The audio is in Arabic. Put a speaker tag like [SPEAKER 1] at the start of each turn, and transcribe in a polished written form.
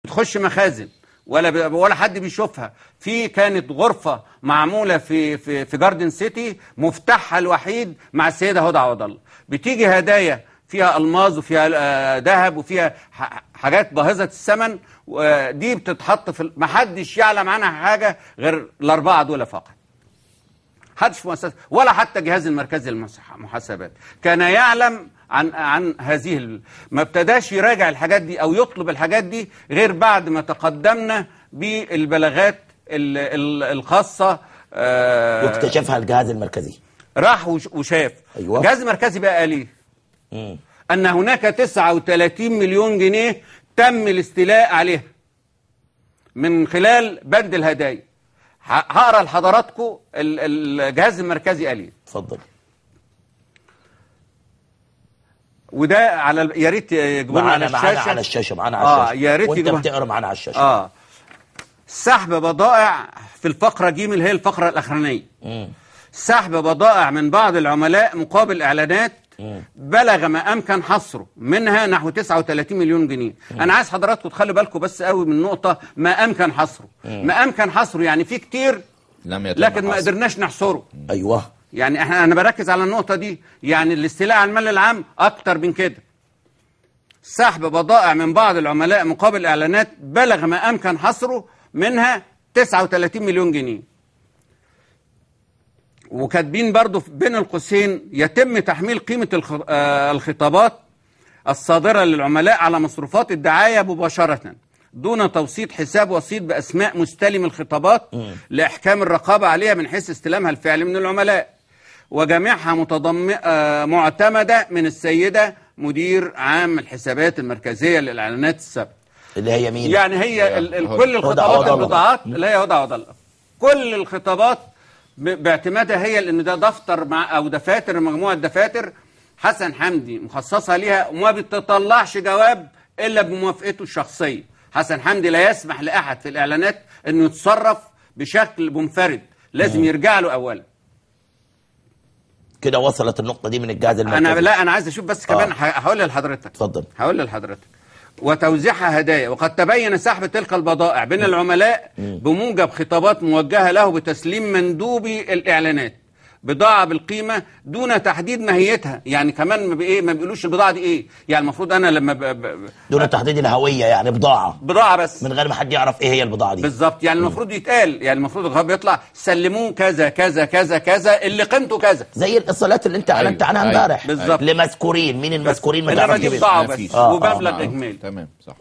[SPEAKER 1] بتخش مخازن ولا حد بيشوفها. كانت غرفة معمولة في جاردن سيتي، مفتاحها الوحيد مع السيدة هدى عوض الله. بتيجي هدايا فيها ألماظ وفيها ذهب وفيها حاجات باهظة الثمن، ودي بتتحط محدش يعلم عنها حاجة غير الأربعة دول فقط. محدش في مؤسسة ولا حتى الجهاز المركزي للمحاسبات كان يعلم عن هذه ما ابتداش يراجع الحاجات دي او يطلب الحاجات دي غير بعد ما تقدمنا بالبلاغات الخاصة
[SPEAKER 2] واكتشفها الجهاز المركزي.
[SPEAKER 1] راح وشاف.
[SPEAKER 2] أيوة.
[SPEAKER 1] الجهاز المركزي بقى قال ايه؟ ان هناك 39 مليون جنيه تم الاستيلاء عليها من خلال بند الهدايا. هقرا لحضراتكم الجهاز المركزي قال ايه.
[SPEAKER 2] اتفضل.
[SPEAKER 1] وده على يا ريت يجيبونا على الشاشه.
[SPEAKER 2] معانا على الشاشه، معانا على الشاشه.
[SPEAKER 1] يا ريت
[SPEAKER 2] وانت بتقرا معانا على الشاشه.
[SPEAKER 1] سحب بضائع في الفقره ج اللي هي الفقره الاخرانيه. سحب بضائع من بعض العملاء مقابل اعلانات بلغ ما امكن حصره، منها نحو 39 مليون جنيه. انا عايز حضراتكم تخلوا بالكم بس قوي من نقطه ما امكن حصره. ما امكن حصره يعني في كتير لكن ما قدرناش نحصره.
[SPEAKER 2] ايوه،
[SPEAKER 1] يعني انا بركز على النقطه دي. يعني الاستيلاء على المال العام اكتر من كده. سحب بضائع من بعض العملاء مقابل اعلانات بلغ ما امكن حصره، منها 39 مليون جنيه. وكاتبين برضو بين القوسين يتم تحميل قيمة الخطابات الصادرة للعملاء على مصروفات الدعاية مباشرة دون توسيط حساب وسيط بأسماء مستلم الخطابات لإحكام الرقابة عليها من حيث استلامها الفعلي من العملاء، وجميعها معتمدة من السيدة مدير عام الحسابات المركزية للإعلانات السابقة.
[SPEAKER 2] اللي هي مين؟
[SPEAKER 1] يعني هي كل الخطابات البضاعات اللي هي هدى عوض الله، كل الخطابات باعتمادها هي، لان ده دفتر او دفاتر، مجموعه دفاتر حسن حمدي مخصصه ليها وما بتطلعش جواب الا بموافقته الشخصيه. حسن حمدي لا يسمح لاحد في الاعلانات انه يتصرف بشكل منفرد، لازم يرجع له اولا.
[SPEAKER 2] كده وصلت النقطه دي من الجهاز المركزي.
[SPEAKER 1] انا عايز اشوف بس كمان. هقول لحضرتك.
[SPEAKER 2] اتفضل.
[SPEAKER 1] هقول لحضرتك. وتوزيعها هدايا. وقد تبين سحب تلك البضائع بين العملاء بموجب خطابات موجهة له بتسليم مندوبي الإعلانات بضاعة بالقيمة دون تحديد ماهيتها. يعني كمان ما بيقولوش البضاعة دي ايه. يعني المفروض انا لما
[SPEAKER 2] دون تحديد الهوية، يعني بضاعة
[SPEAKER 1] بس
[SPEAKER 2] من غير ما حد يعرف ايه هي البضاعة دي
[SPEAKER 1] بالظبط. يعني المفروض يتقال، يعني المفروض الخبر بيطلع سلموه كذا كذا كذا كذا اللي قيمته كذا،
[SPEAKER 2] زي الاتصالات اللي انت اعلنت عنها امبارح.
[SPEAKER 1] بالظبط.
[SPEAKER 2] لمذكورين، مين المذكورين ما
[SPEAKER 1] تعرفش.
[SPEAKER 2] تعرفش
[SPEAKER 1] بضاعة بس ومبلغ اجمالي.
[SPEAKER 3] تمام صح.